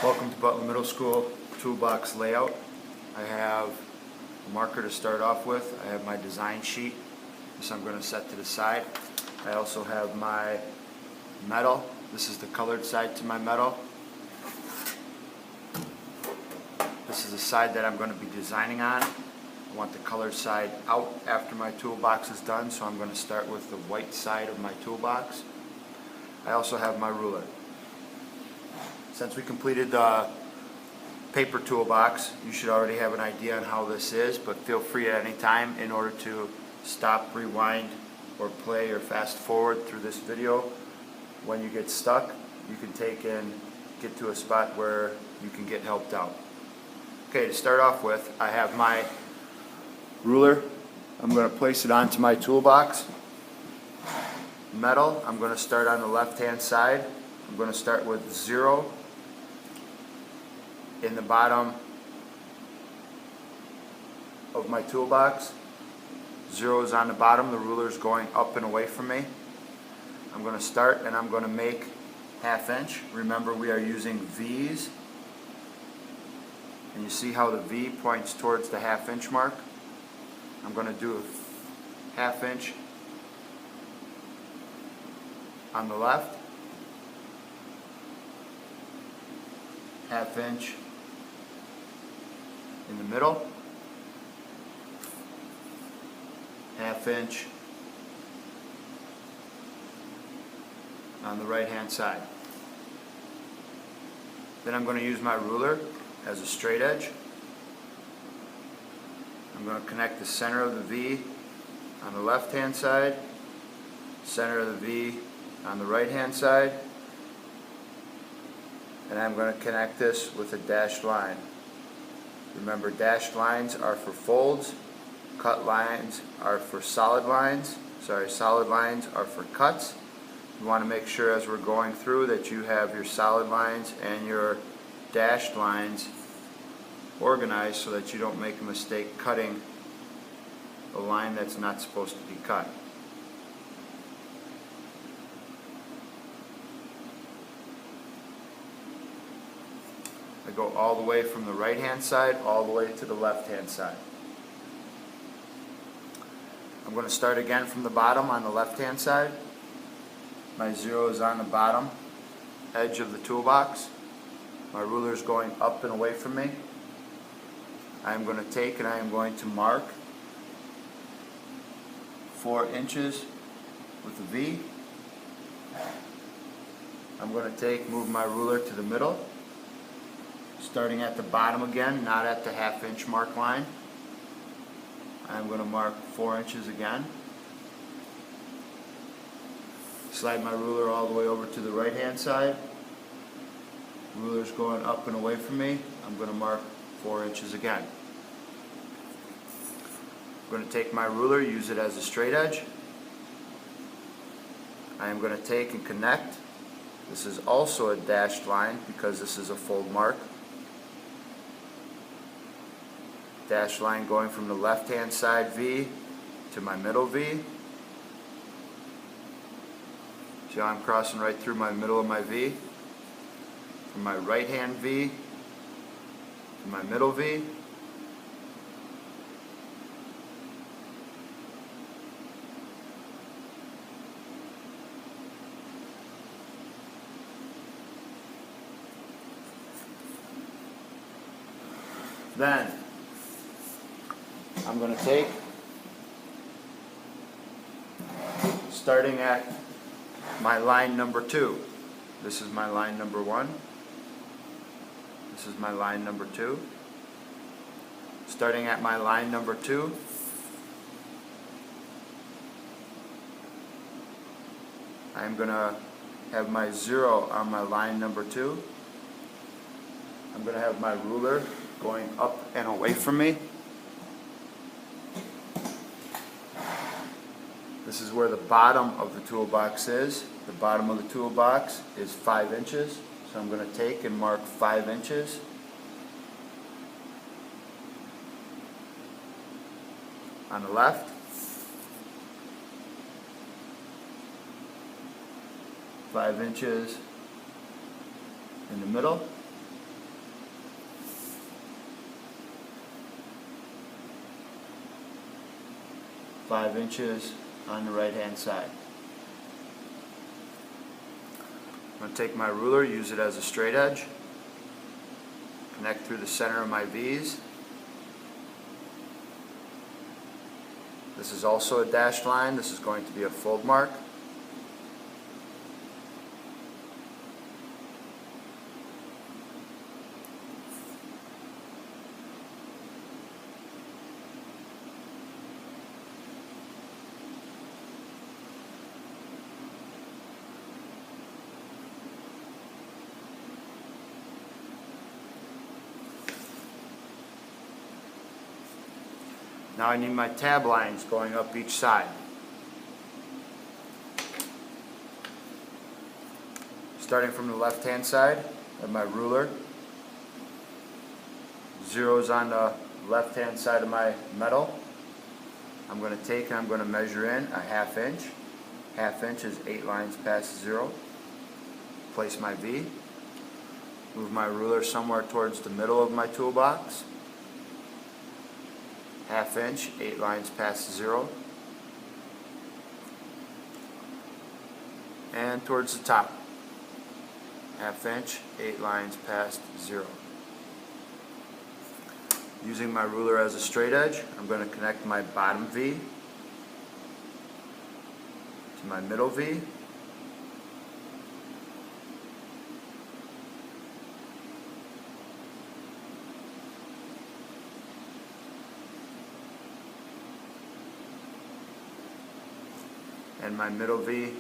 Welcome to Butler Middle School Toolbox layout. I have a marker to start off with. I have my design sheet. This I'm going to set to the side. I also have my metal. This is the colored side to my metal. This is the side that I'm going to be designing on. I want the colored side out after my toolbox is done, so I'm going to start with the white side of my toolbox. I also have my ruler. Since we completed the paper toolbox, you should already have an idea on how this is, but feel free at any time in order to stop, rewind, or play or fast forward through this video. When you get stuck, you can take and get to a spot where you can get helped out. Okay, to start off with, I have my ruler. I'm going to place it onto my toolbox. Metal, I'm going to start on the left-hand side. I'm going to start with 0 in the bottom of my toolbox. 0 is on the bottom, the ruler is going up and away from me. I'm going to start and I'm going to make 1/2 inch. Remember, we are using V's, and you see how the V points towards the 1/2 inch mark. I'm going to do a 1/2 inch on the left, 1/2 inch in the middle, 1/2 inch on the right hand side. Then I'm going to use my ruler as a straight edge. I'm going to connect the center of the V on the left hand side, center of the V on the right hand side, and I'm going to connect this with a dashed line. Remember, dashed lines are for folds, cut lines are for solid lines. Solid lines are for cuts. You want to make sure as we're going through that you have your solid lines and your dashed lines organized so that you don't make a mistake cutting a line that's not supposed to be cut. I go all the way from the right hand side all the way to the left hand side. I'm going to start again from the bottom on the left hand side. My 0 is on the bottom edge of the toolbox. My ruler is going up and away from me. I am going to take and I am going to mark 4 inches with a V. I'm going to move my ruler to the middle, starting at the bottom again, not at the 1/2 inch mark line. I'm going to mark 4 inches again. Slide my ruler all the way over to the right hand side. Ruler's going up and away from me. I'm going to mark 4 inches again. I'm going to take my ruler, use it as a straight edge. I am going to take and connect. This is also a dashed line because this is a fold mark. Dashed line going from the left hand side V to my middle V. See how I'm crossing right through my middle of my V? From my right hand V to my middle V. Then I'm going to take, starting at my line number 2. This is my line number 1. This is my line number 2. Starting at my line number 2, I'm going to have my 0 on my line number 2. I'm going to have my ruler going up and away from me. This is where the bottom of the toolbox is. The bottom of the toolbox is 5 inches. So I'm going to take and mark 5 inches. On the left. 5 inches in the middle, 5 inches on the right hand side. I'm going to take my ruler, use it as a straight edge, connect through the center of my V's. This is also a dashed line. This is going to be a fold mark. Now I need my tab lines going up each side. Starting from the left hand side of my ruler, zeros on the left hand side of my metal. I'm going to take and I'm going to measure in a 1/2 inch. 1/2 inch is 8 lines past 0. Place my V. Move my ruler somewhere towards the middle of my toolbox. 1/2 inch, 8 lines past 0. And towards the top. 1/2 inch, 8 lines past 0. Using my ruler as a straight edge, I'm going to connect my bottom V to my middle V. And my middle V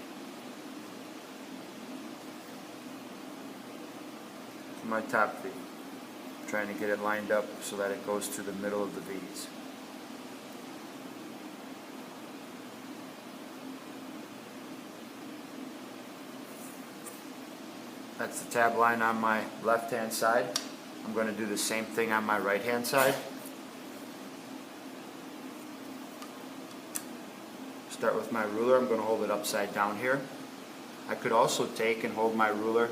to my top V. I'm trying to get it lined up so that it goes to the middle of the V's. That's the tab line on my left hand side. I'm going to do the same thing on my right hand side. Start with my ruler. I'm going to hold it upside down here. I could also take and hold my ruler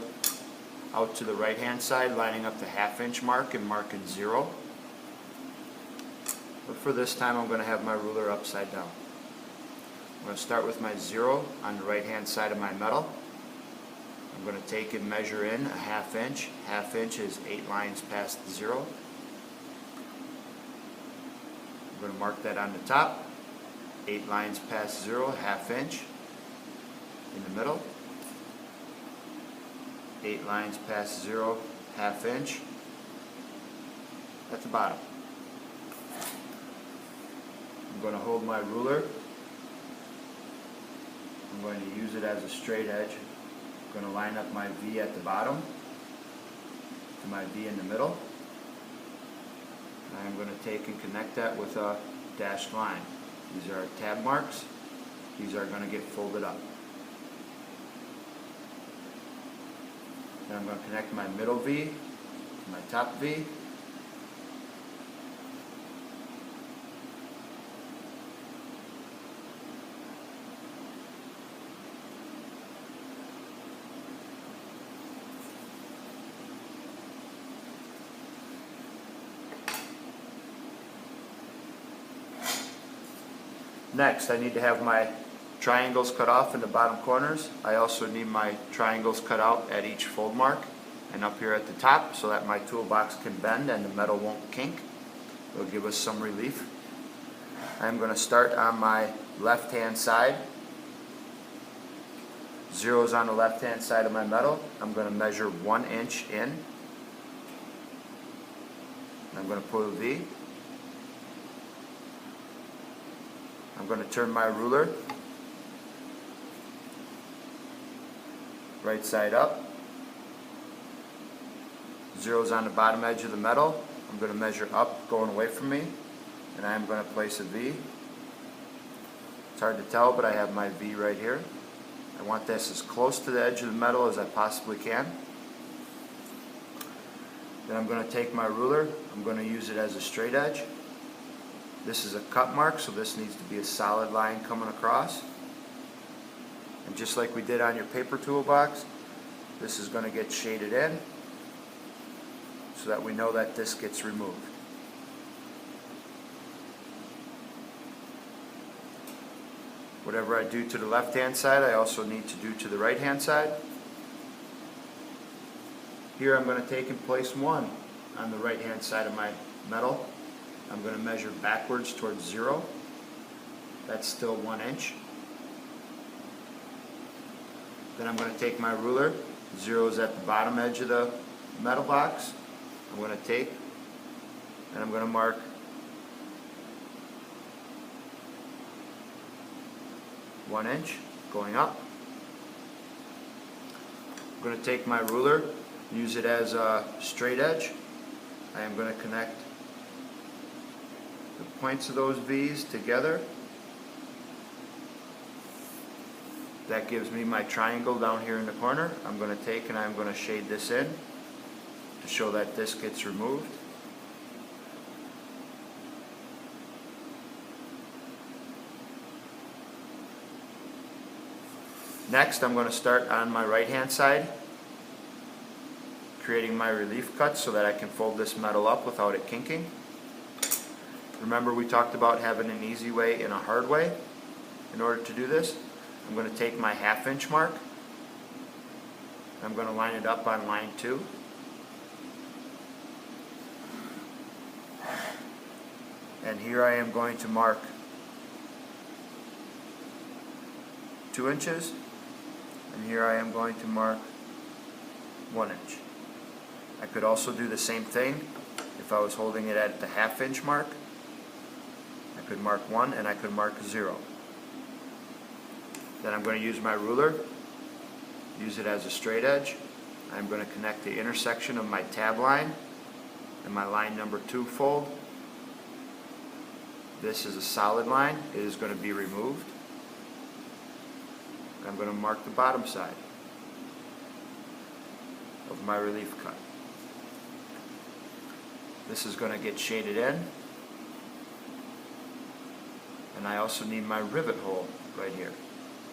out to the right hand side, lining up the 1/2 inch mark and marking 0. But for this time I'm going to have my ruler upside down. I'm going to start with my 0 on the right hand side of my metal. I'm going to take and measure in a 1/2 inch. 1/2 inch is 8 lines past 0. I'm going to mark that on the top. 8 lines past 0, 1/2 inch in the middle. 8 lines past 0, 1/2 inch at the bottom. I'm going to hold my ruler. I'm going to use it as a straight edge. I'm going to line up my V at the bottom to my V in the middle. And I'm going to take and connect that with a dashed line. These are tab marks. These are going to get folded up. Then I'm going to connect my middle V to my top V. Next, I need to have my triangles cut off in the bottom corners. I also need my triangles cut out at each fold mark and up here at the top so that my toolbox can bend and the metal won't kink. It'll give us some relief. I'm going to start on my left hand side. 0's on the left hand side of my metal. I'm going to measure 1 inch in. I'm going to put a V. I'm going to turn my ruler right side up. 0's on the bottom edge of the metal. I'm going to measure up going away from me, and I'm going to place a V. It's hard to tell, but I have my V right here. I want this as close to the edge of the metal as I possibly can. Then I'm going to take my ruler. I'm going to use it as a straight edge. This is a cut mark, so this needs to be a solid line coming across. And just like we did on your paper toolbox, this is going to get shaded in so that we know that this gets removed. Whatever I do to the left hand side, I also need to do to the right hand side. Here I'm going to take and place 1 on the right hand side of my metal. I'm going to measure backwards towards 0. That's still 1 inch. Then I'm going to take my ruler. 0 is at the bottom edge of the metal box. I'm going to take and I'm going to mark 1 inch going up. I'm going to take my ruler, use it as a straight edge. I am going to connect the points of those V's together. That gives me my triangle down here in the corner. I'm going to take and I'm going to shade this in to show that this gets removed. Next, I'm going to start on my right hand side, creating my relief cut so that I can fold this metal up without it kinking. Remember, we talked about having an easy way and a hard way. In order to do this, I'm going to take my 1/2 inch mark. I'm going to line it up on line 2. And here I am going to mark 2 inches. And here I am going to mark 1 inch. I could also do the same thing if I was holding it at the 1/2 inch mark. I could mark 1 and I could mark 0. Then I'm going to use my ruler, use it as a straight edge. I'm going to connect the intersection of my tab line and my line number 2 fold. This is a solid line. It is going to be removed. I'm going to mark the bottom side of my relief cut. This is going to get shaded in. And I also need my rivet hole right here.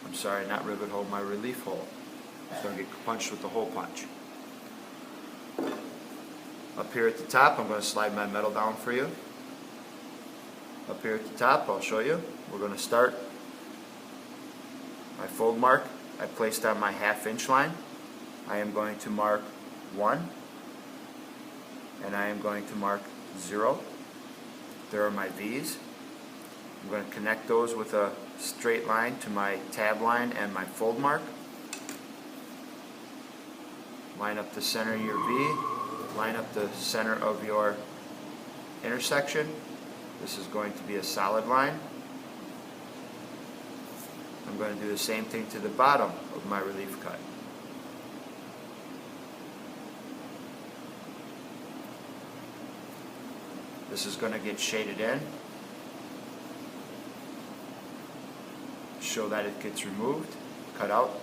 I'm sorry, not rivet hole, my relief hole. It's going to get punched with the hole punch. Up here at the top, I'm going to slide my metal down for you. Up here at the top, I'll show you. We're going to start my fold mark. I placed on my 1/2 inch line. I am going to mark 1 and I am going to mark 0. There are my V's. I'm going to connect those with a straight line to my tab line and my fold mark. Line up the center of your V. Line up the center of your intersection. This is going to be a solid line. I'm going to do the same thing to the bottom of my relief cut. This is going to get shaded in. Show that it gets removed, cut out.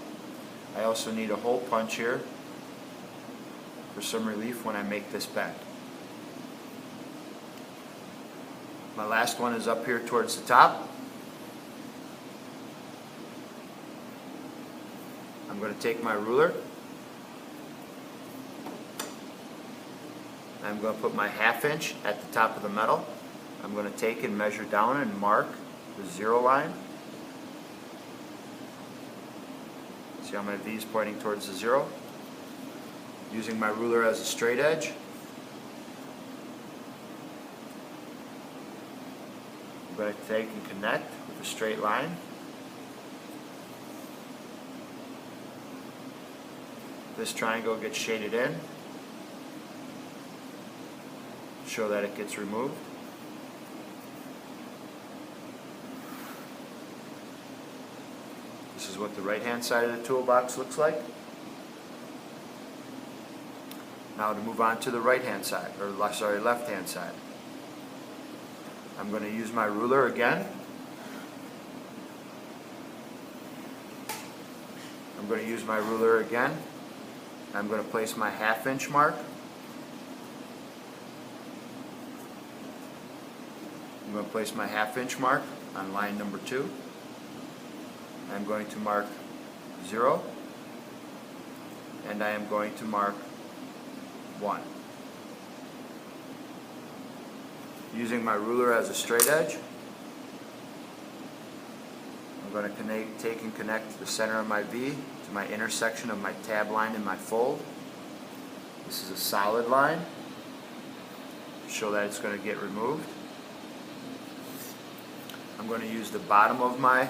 I also need a hole punch here for some relief when I make this bend. My last one is up here towards the top. I'm going to take my ruler. I'm going to put my 1/2 inch at the top of the metal. I'm going to take and measure down and mark the 0 line. See how my V is pointing towards the 0? Using my ruler as a straight edge. I'm going to take and connect with a straight line. This triangle gets shaded in. Show that it gets removed. This is what the right hand side of the toolbox looks like. Now to move on to the right hand side, or left hand side. I'm going to use my ruler again. I'm going to use my ruler again. I'm going to place my 1/2 inch mark. I'm going to place my 1/2 inch mark on line number 2. I'm going to mark 0 and I am going to mark 1. Using my ruler as a straight edge, I'm I'm going to take and connect the center of my V to my intersection of my tab line and my fold. This is a solid line. Show that it's going to get removed. I'm going to use the bottom of my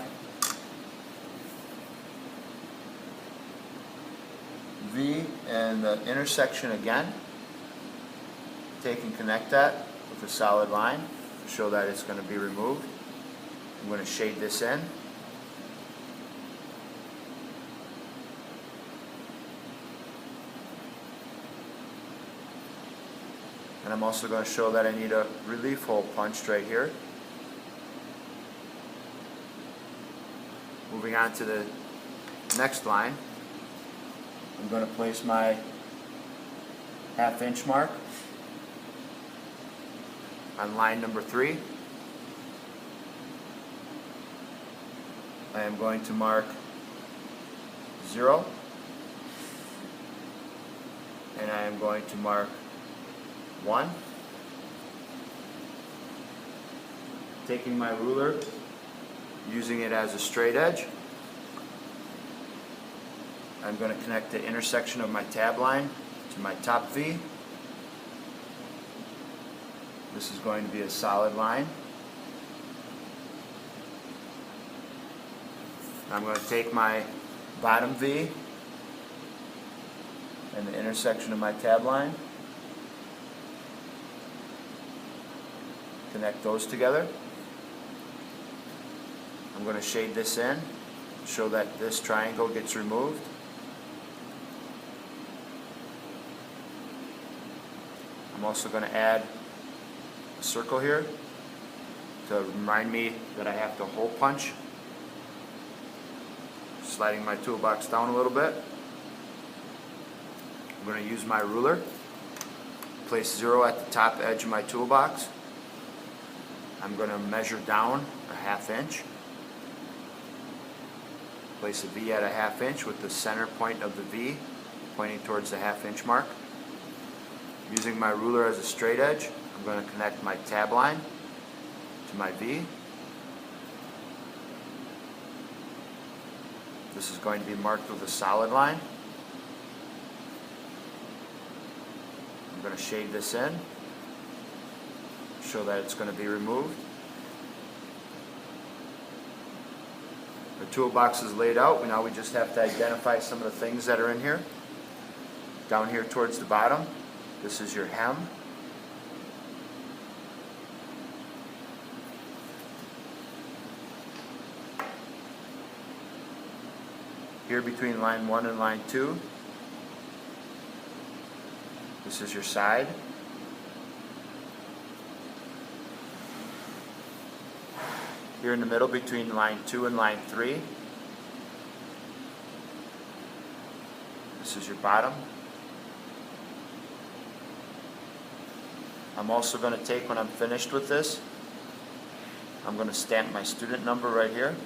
V and the intersection again. Take and connect that with a solid line to show that it's going to be removed. I'm going to shade this in. And I'm also going to show that I need a relief hole punched right here. Moving on to the next line, I'm going to place my half-inch mark on line number 3. I am going to mark 0, and I am going to mark 1. Taking my ruler, using it as a straight edge, I'm going to connect the intersection of my tab line to my top V. This is going to be a solid line. I'm going to take my bottom V and the intersection of my tab line, connect those together. I'm going to shade this in, show that this triangle gets removed. I'm also going to add a circle here to remind me that I have to hole punch. Sliding my toolbox down a little bit. I'm going to use my ruler, place 0 at the top edge of my toolbox. I'm going to measure down a ½ inch. Place a V at a ½ inch with the center point of the V pointing towards the ½ inch mark. Using my ruler as a straight edge, I'm going to connect my tab line to my V. This is going to be marked with a solid line. I'm going to shade this in, show that it's going to be removed. The toolbox is laid out. Now we just have to identify some of the things that are in here. Down here towards the bottom, this is your hem. Here between line 1 and line 2, this is your side. Here in the middle between line 2 and line 3, this is your bottom. I'm also going to take, when I'm finished with this, I'm going to stamp my student number right here.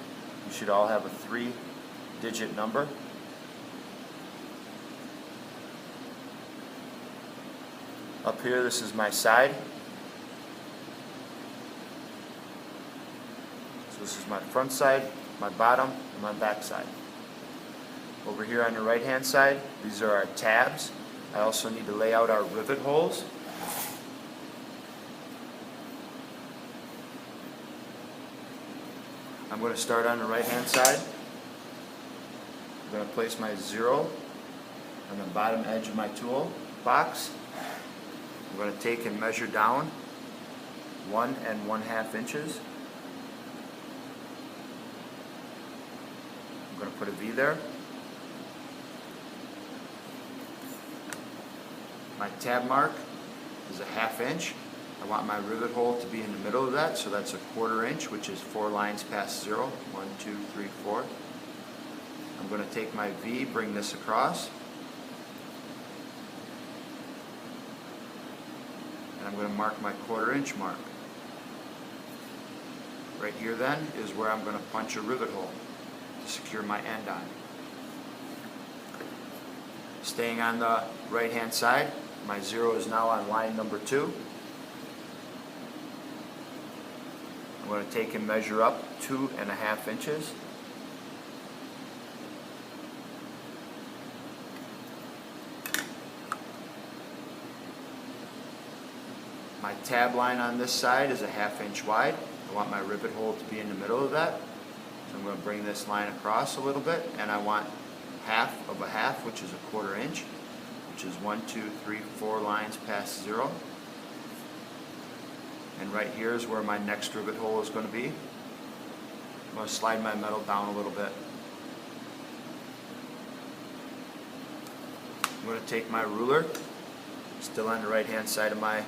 You should all have a 3-digit number. Up here, this is my side. So this is my front side, my bottom, and my back side. Over here on the right hand side, these are our tabs. I also need to lay out our rivet holes. I'm going to start on the right hand side. I'm going to place my 0 on the bottom edge of my tool box. I'm going to take and measure down 1 1/2 inches. I'm going to put a V there. My tab mark is a ½ inch. I want my rivet hole to be in the middle of that, so that's a 1/4 inch, which is 4 lines past 0. 1, 2, 3, 4. I'm going to take my V, bring this across, and I'm going to mark my 1/4 inch mark. Right here then is where I'm going to punch a rivet hole to secure my end on. Staying on the right hand side, my 0 is now on line number 2. I'm going to take and measure up 2 1/2 inches. My tab line on this side is a 1/2 inch wide. I want my rivet hole to be in the middle of that. So I'm going to bring this line across a little bit, and I want 1/2 of a 1/2, which is a 1/4 inch, which is 1, 2, 3, 4 lines past 0. And right here is where my next rivet hole is going to be. I'm going to slide my metal down a little bit. I'm going to take my ruler, still on the right hand side of my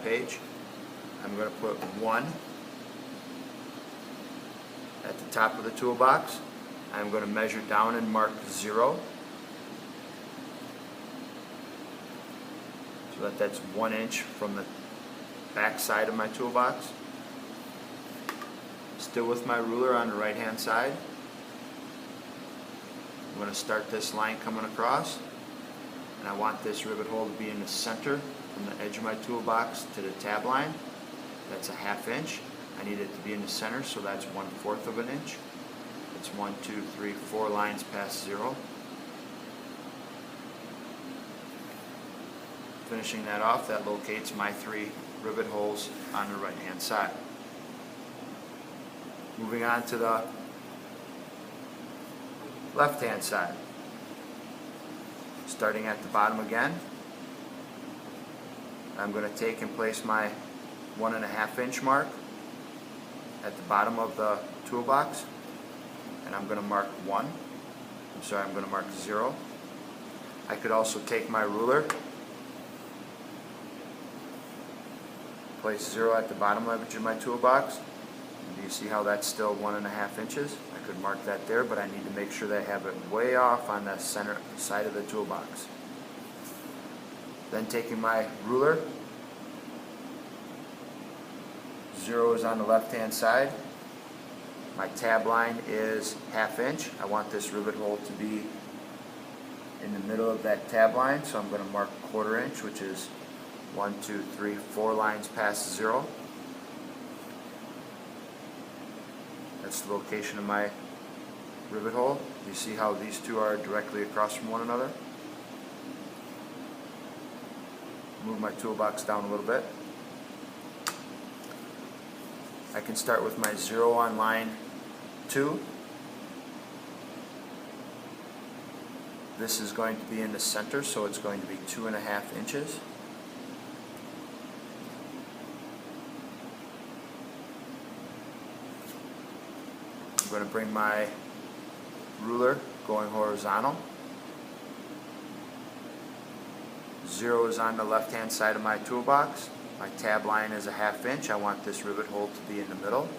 page. I'm going to put 1 at the top of the toolbox. I'm going to measure down and mark 0, so that's 1 inch from the back side of my toolbox. Still with my ruler on the right hand side. I'm going to start this line coming across, and I want this rivet hole to be in the center from the edge of my toolbox to the tab line. That's a 1/2 inch. I need it to be in the center, so that's 1/4 of an inch. It's 1, 2, 3, 4 lines past 0. Finishing that off, that locates my 3 rivet holes on the right hand side. Moving on to the left hand side. Starting at the bottom again, I'm going to take and place my 1.5 inch mark at the bottom of the toolbox, and I'm going to mark 0. I could also take my ruler, place 0 at the bottom edge of my toolbox. Do you see how that's still 1.5 inches? I could mark that there, but I need to make sure that I have it way off on the center side of the toolbox. Then taking my ruler, 0 is on the left hand side. My tab line is 1/2 inch. I want this rivet hole to be in the middle of that tab line, so I'm going to mark 1/4 inch, which is 1, 2, 3, 4 lines past 0. That's the location of my rivet hole. You see how these two are directly across from one another? Move my toolbox down a little bit. I can start with my 0 on line 2. This is going to be in the center, so it's going to be 2.5 inches. I'm going to bring my ruler going horizontal. 0 is on the left hand side of my toolbox. My tab line is a 1/2 inch. I want this rivet hole to be in the middle.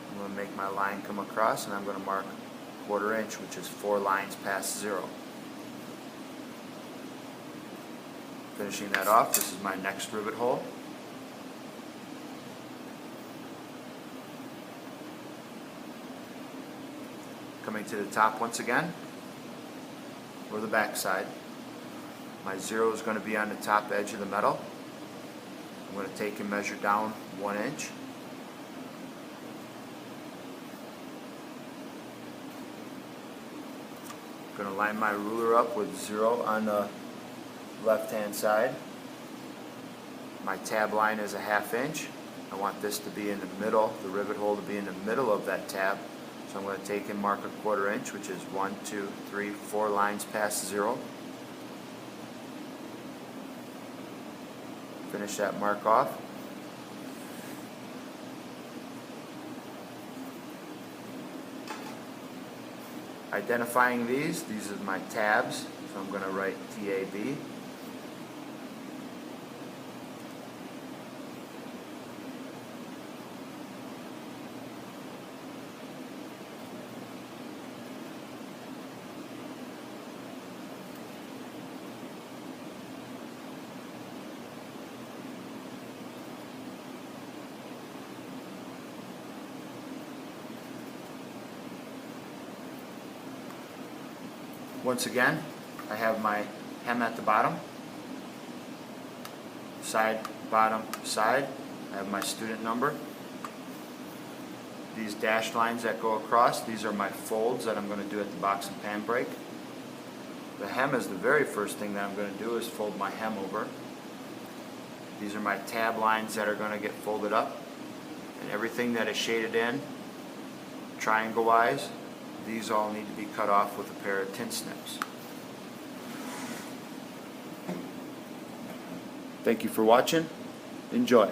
I'm going to make my line come across, and I'm going to mark 1/4 inch, which is 4 lines past 0. Finishing that off, this is my next rivet hole. Coming to the top once again, or the back side. My 0 is going to be on the top edge of the metal. I'm going to take and measure down 1 inch. I'm going to line my ruler up with 0 on the left hand side. My tab line is a 1/2 inch. I want this to be in the middle, the rivet hole to be in the middle of that tab. So I'm going to take and mark 1/4 inch, which is 1, 2, 3, 4 lines past 0. Finish that mark off. Identifying these are my tabs, so I'm going to write TAB. Once again, I have my hem at the bottom, side, bottom, side. I have my student number. These dashed lines that go across, these are my folds that I'm going to do at the box and pan break. The hem is the very first thing that I'm going to do, is fold my hem over. These are my tab lines that are going to get folded up, and everything that is shaded in triangle wise, these all need to be cut off with a pair of tin snips. Thank you for watching. Enjoy.